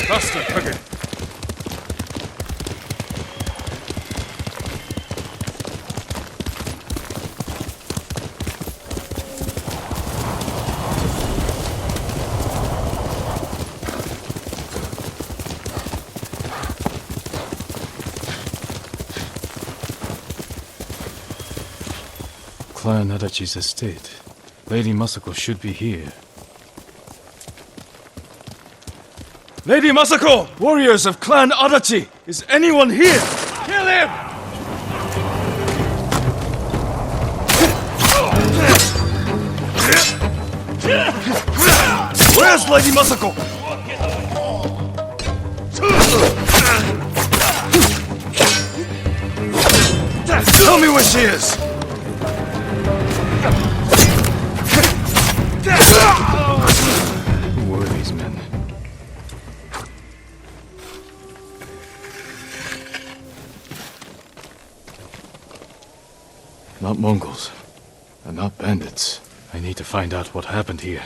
Faster, Kage. Clan Adachi's estate. Lady Masako should be here. Lady Masako! Warriors of Clan Adachi! Is anyone here? Kill him! Where's Lady Masako? Tell me where she is! Who were these men? Not Mongols, and not bandits. I need to find out what happened here.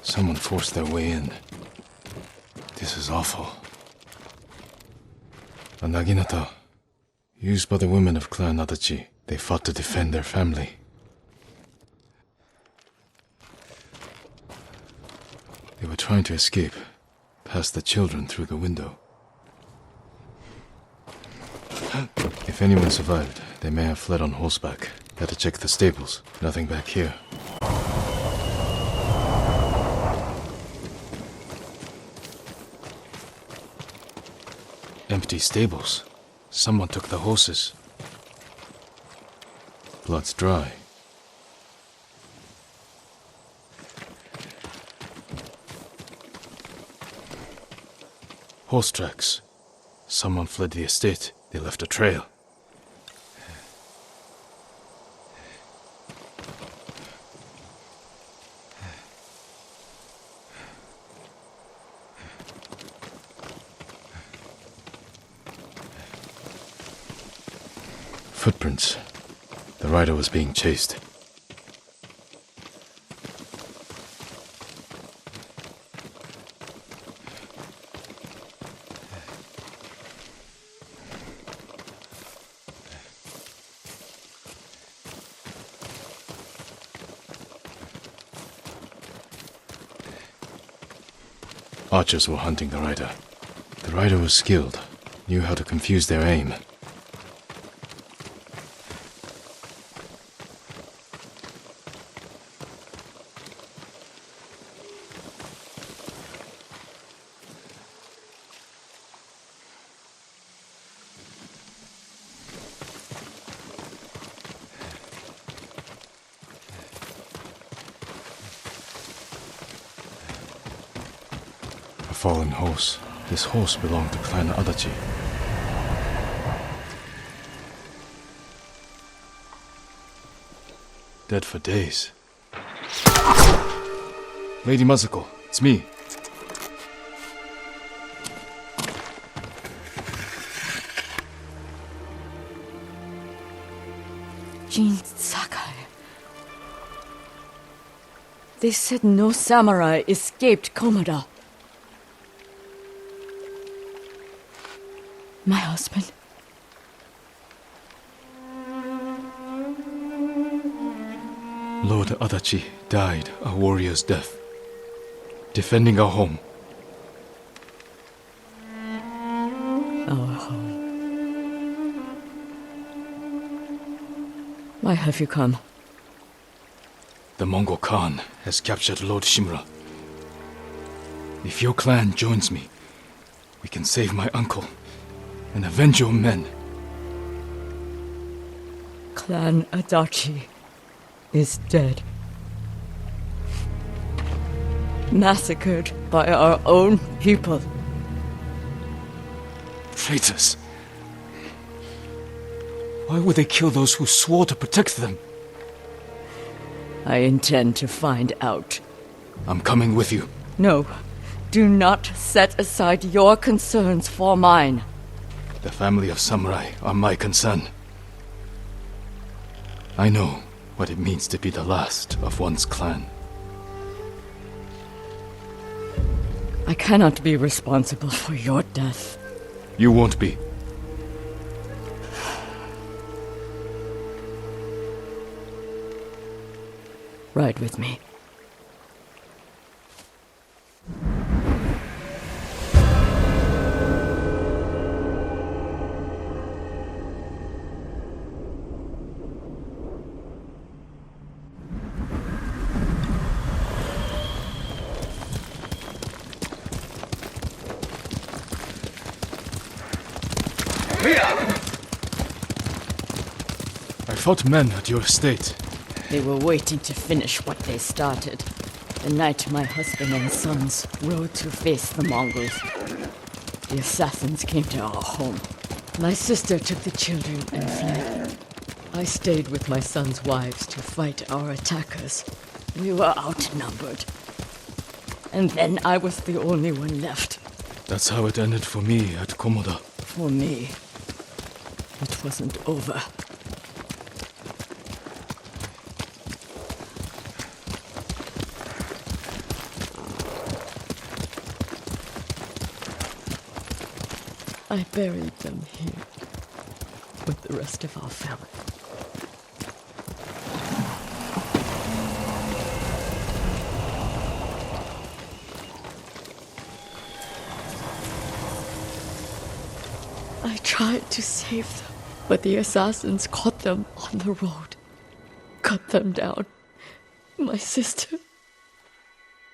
Someone forced their way in. This is awful. A naginata, used by the women of Clan Adachi. They fought to defend their family. They were trying to escape, past the children through the window. If anyone survived, they may have fled on horseback. Gotta check the stables. Nothing back here. Empty stables. Someone took the horses. Blood's dry. Horse tracks. Someone fled the estate. They left a trail. Footprints. The rider was being chased. Archers were hunting the rider. The rider was skilled, knew how to confuse their aim. A fallen horse. This horse belonged to Clan Adachi. Dead for days. Lady Masako, it's me. Jin Sakai. They said no samurai escaped Komoda. My husband. Lord Adachi died a warrior's death, defending our home. Our home. Why have you come? The Mongol Khan has captured Lord Shimura. If your clan joins me, we can save my uncle and avenge your men. Clan Adachi is dead. Massacred by our own people. Traitors! Why would they kill those who swore to protect them? I intend to find out. I'm coming with you. No, do not set aside your concerns for mine. The family of samurai are my concern. I know what it means to be the last of one's clan. I cannot be responsible for your death. You won't be. Ride with me. I fought men at your estate. They were waiting to finish what they started. The night my husband and sons rode to face the Mongols. The assassins came to our home. My sister took the children and fled. I stayed with my sons' wives to fight our attackers. We were outnumbered. And then I was the only one left. That's how it ended for me at Komoda. For me, it wasn't over. I buried them here with the rest of our family. I tried to save them, but the assassins caught them on the road, cut them down. My sister,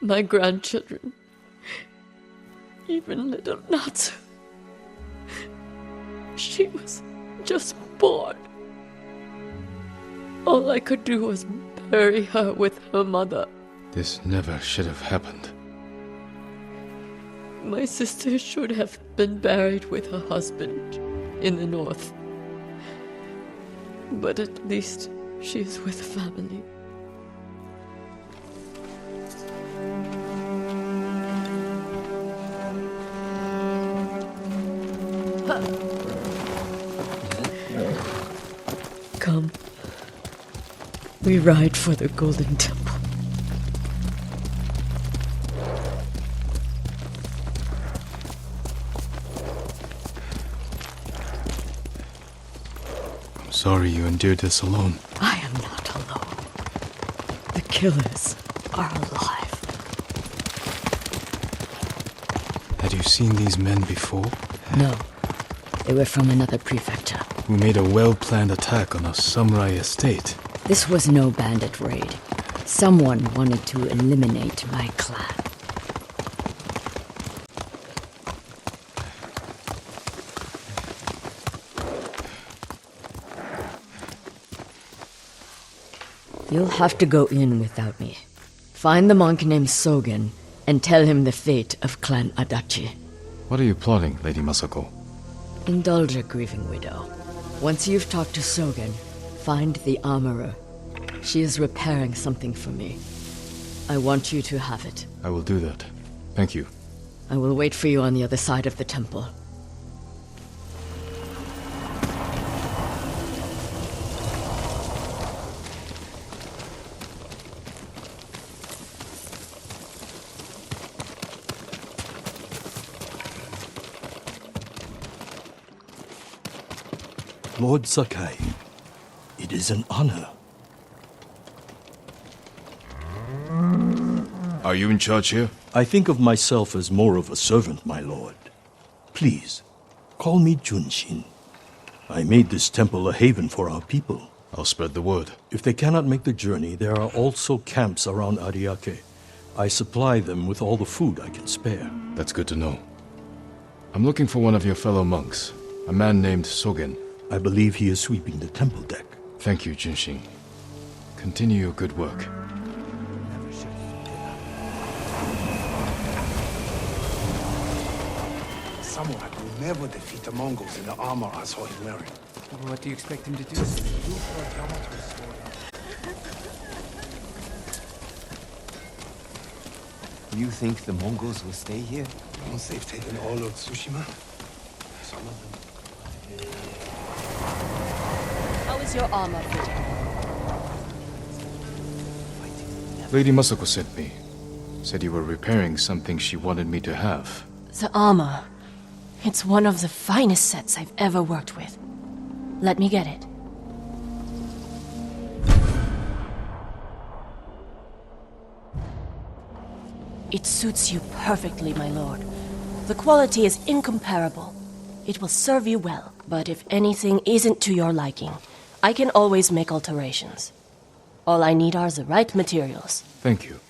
my grandchildren, even little Natsu. She was just born. All I could do was bury her with her mother. This never should have happened. My sister should have been buried with her husband in the north. But at least she is with family. Come. We ride for the Golden Temple. I'm sorry you endured this alone. I am not alone. The killers are alive. Had you seen these men before? No. They were from another prefecture. Who made a well-planned attack on a samurai estate? This was no bandit raid. Someone wanted to eliminate my clan. You'll have to go in without me. Find the monk named Sogen and tell him the fate of Clan Adachi. What are you plotting, Lady Masako? Indulge a grieving widow. Once you've talked to Sogen, find the armorer. She is repairing something for me. I want you to have it. I will do that. Thank you. I will wait for you on the other side of the temple. Lord Sakai, it is an honor. Are you in charge here? I think of myself as more of a servant, my lord. Please, call me Junshin. I made this temple a haven for our people. I'll spread the word. If they cannot make the journey, there are also camps around Ariake. I supply them with all the food I can spare. That's good to know. I'm looking for one of your fellow monks, a man named Sogen. I believe he is sweeping the temple deck. Thank you, Junshin. Continue your good work. Samurai will never defeat the Mongols in the armor I saw him wearing. What do you expect him to do? You think the Mongols will stay here? Once they've taken all of Tsushima, some of them How is your armor fitting? Lady Masako sent me. Said you were repairing something she wanted me to have. The armor. It's one of the finest sets I've ever worked with. Let me get it. It suits you perfectly, my lord. The quality is incomparable. It will serve you well, but if anything isn't to your liking, I can always make alterations. All I need are the right materials. Thank you.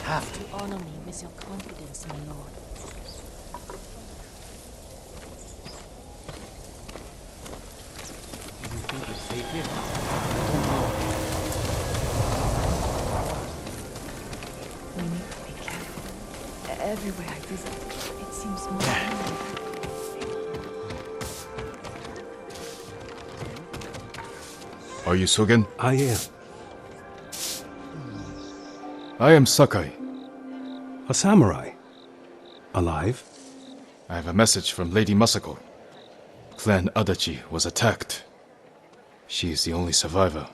Have to. Honor me with your confidence, my lord. You think it's safe here? We need to be careful. Everywhere I visit, it seems more. Are you Sogen? I am. I am Sakai. A samurai. Alive? I have a message from Lady Masako. Clan Adachi was attacked. She is the only survivor.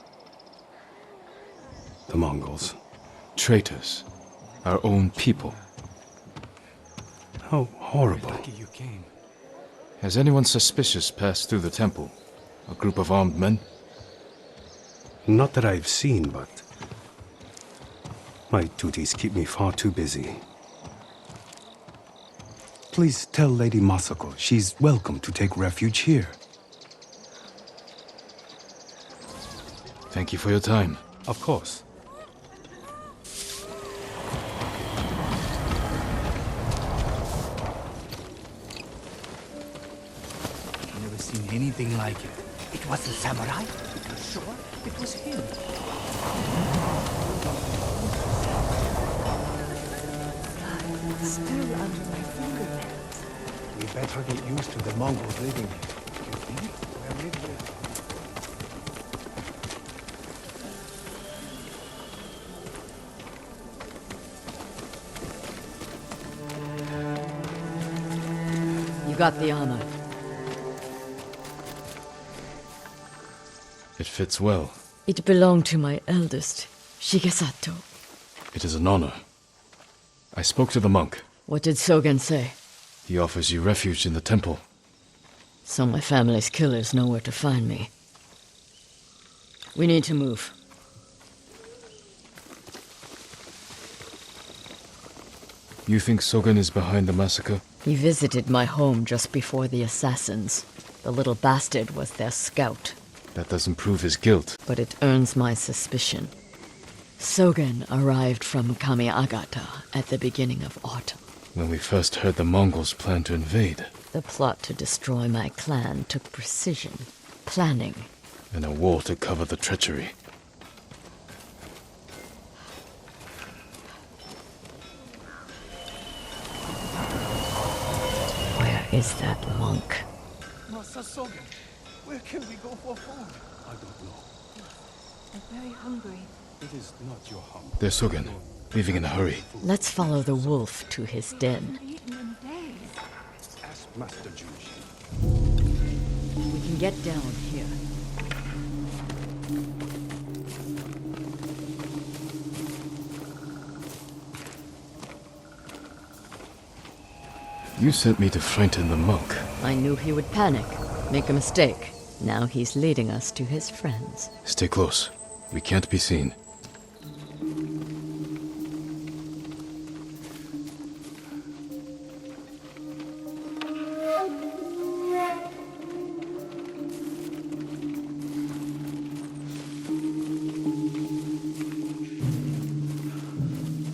The Mongols. Traitors. Our own people. How horrible. Lucky you came. Has anyone suspicious passed through the temple? A group of armed men? Not that I've seen, but my duties keep me far too busy. Please tell Lady Masako she's welcome to take refuge here. Thank you for your time. Of course. I've never seen anything like it. It was a samurai? Sure, it was him. Still under my fingernails. We better get used to the Mongols living here. You think? Where live they? You got the armor. It fits well. It belonged to my eldest, Shigesato. It is an honor. I spoke to the monk. What did Sogen say? He offers you refuge in the temple. So my family's killers know where to find me. We need to move. You think Sogen is behind the massacre? He visited my home just before the assassins. The little bastard was their scout, That doesn't prove his guilt. but it earns my suspicion. Sogen arrived from Kamiagata at the beginning of autumn. When we first heard the Mongols plan to invade, The plot to destroy my clan took precision, planning. and a war to cover the treachery. Where is that monk? Master Sogen, where can we go for food? I don't know. I'm very hungry. It is not your hunger. There's Sogen, leaving in a hurry. Let's follow the wolf to his den. I've eaten in days. Ask Master Junshin. We can get down here. You sent me to frighten the monk. I knew he would panic, make a mistake. Now he's leading us to his friends. Stay close. We can't be seen.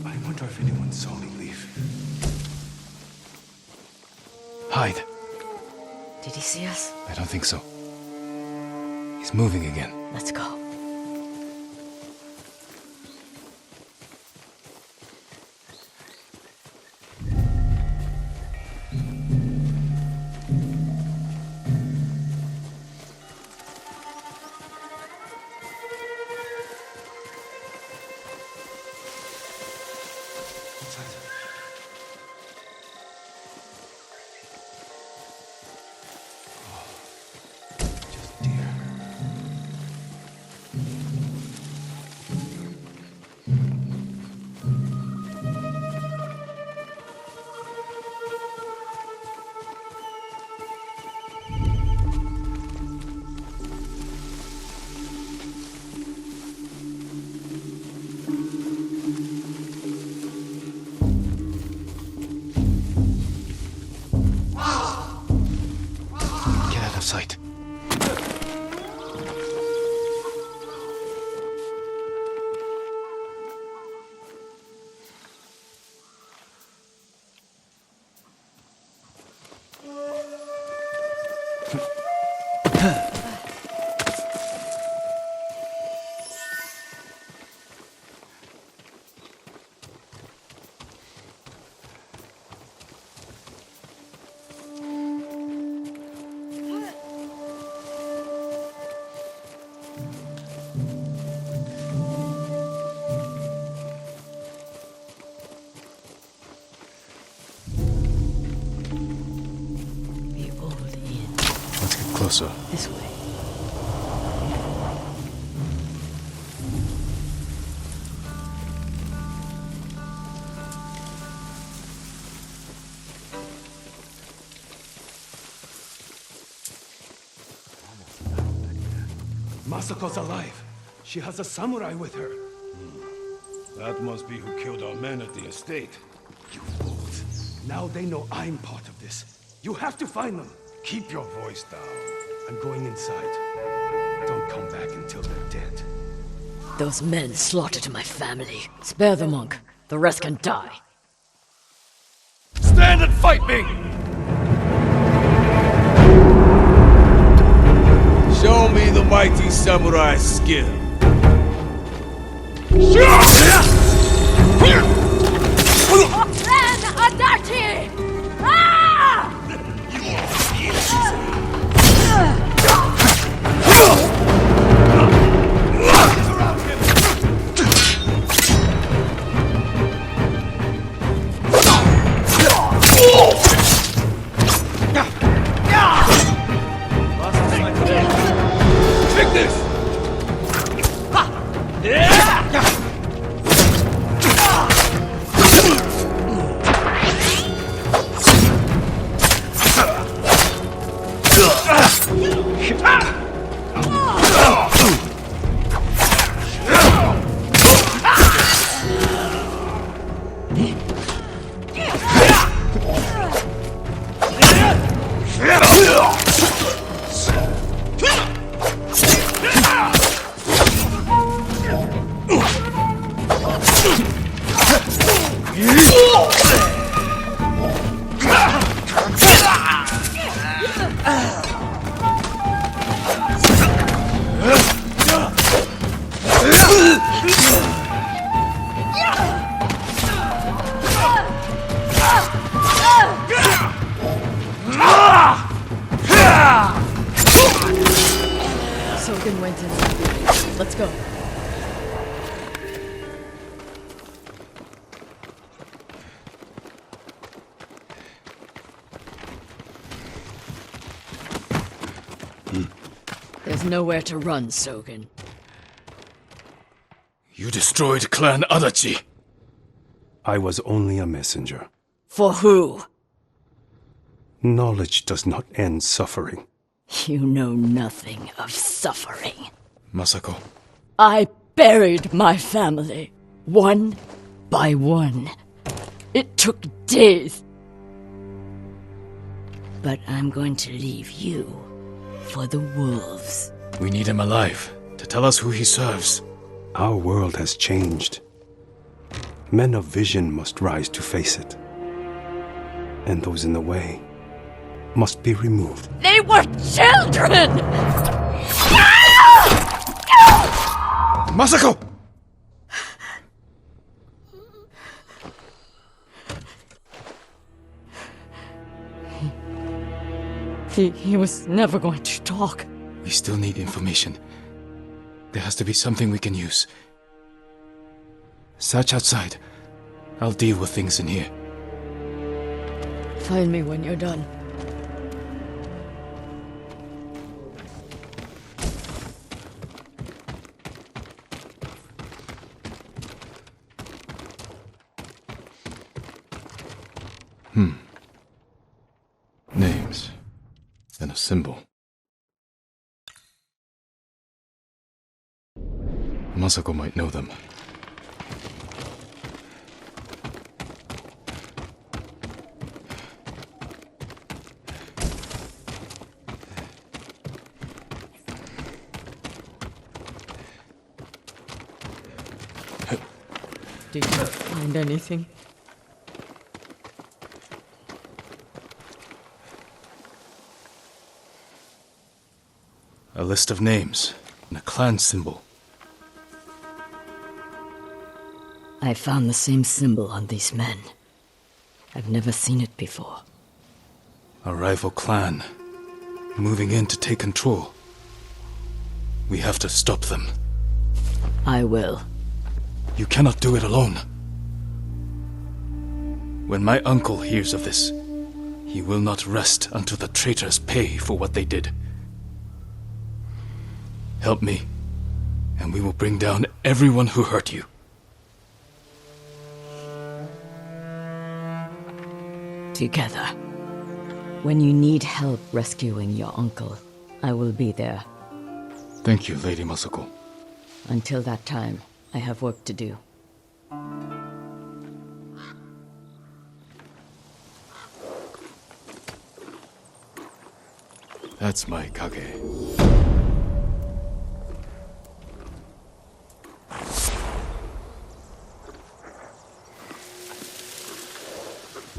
I wonder if anyone saw me leave. Hide. Did he see us? I don't think so. He's moving again. Let's go. closer. This way. Masako's alive. She has a samurai with her. That must be who killed our men at the estate. You fools. Now they know I'm part of this. You have to find them. Keep your voice down. I'm going inside. Don't come back until they're dead. Those men slaughtered my family. Spare the monk. The rest can die. Stand and fight me! Show me the mighty samurai skill. Adachi! Ah! Take this! Sogen went in. Let's go. There's nowhere to run, Sogen. You destroyed Clan Adachi. I was only a messenger. For who? Knowledge does not end suffering. You know nothing of suffering. Masako, I buried my family, one by one. It took days. But I'm going to leave you for the wolves. we need him alive to tell us who he serves. Our world has changed. Men of vision must rise to face it. And those in the way must be removed. They were children! Masako! He was never going to talk. We still need information. There has to be something we can use. Search outside. I'll deal with things in here. Find me when you're done. Names. And a symbol. Masako might know them. Did you find anything? A list of names and a clan symbol. I found the same symbol on these men. I've never seen it before. A rival clan. Moving in to take control. We have to stop them. I will. You cannot do it alone. When my uncle hears of this, he will not rest until the traitors pay for what they did. Help me, and we will bring down everyone who hurt you. Together. When you need help rescuing your uncle, I will be there. Thank you, Lady Masako. Until that time, I have work to do. That's my Kage.